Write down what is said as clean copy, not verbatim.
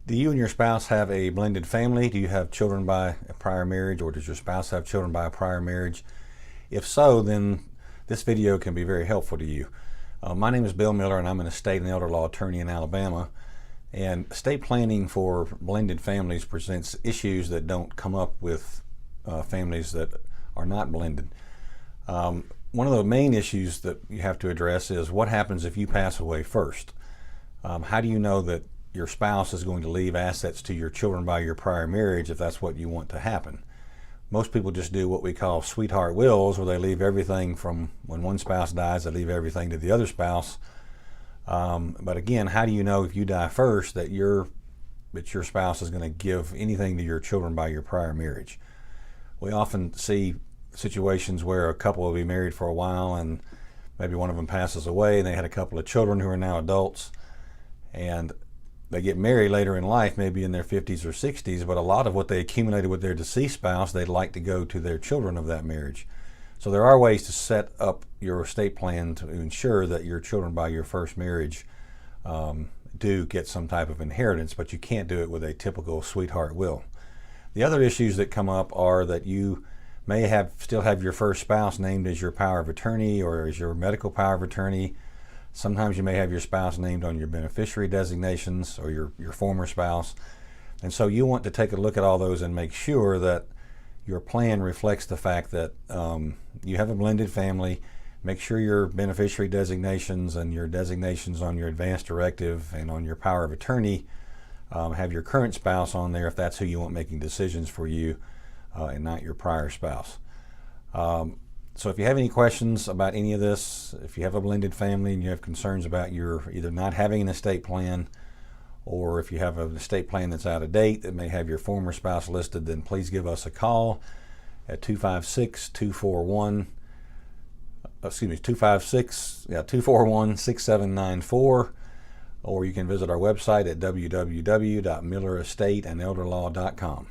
Do you and your spouse have a blended family? Do you have children by a prior marriage, or does your spouse have children by a prior marriage? If so, then this video can be very helpful to you. My name is Bill Miller, and I'm an estate and elder law attorney in Alabama. And estate planning for blended families presents issues that don't come up with families that are not blended. One of the main issues that you have to address is what happens if you pass away first. How do you know that your spouse is going to leave assets to your children by your prior marriage if that's what you want to happen? Most people just do what we call sweetheart wills, where they leave everything from when one spouse dies, they leave everything to the other spouse. But again, how do you know if you die first that your spouse is going to give anything to your children by your prior marriage? We often see situations where a couple will be married for a while and maybe one of them passes away and they had a couple of children who are now adults, and they get married later in life, maybe in their 50s or 60s, but a lot of what they accumulated with their deceased spouse, they'd like to go to their children of that marriage. So there are ways to set up your estate plan to ensure that your children by your first marriage do get some type of inheritance, but you can't do it with a typical sweetheart will. The other issues that come up are that you may still have your first spouse named as your power of attorney or as your medical power of attorney. Sometimes you may have your spouse named on your beneficiary designations or your former spouse. And so you want to take a look at all those and make sure that your plan reflects the fact that you have a blended family. Make sure your beneficiary designations and your designations on your advance directive and on your power of attorney have your current spouse on there if that's who you want making decisions for you and not your prior spouse. So if you have any questions about any of this, if you have a blended family and you have concerns about your either not having an estate plan, or if you have an estate plan that's out of date that may have your former spouse listed, then please give us a call at 241-6794, or you can visit our website at www.millerestateandelderlaw.com.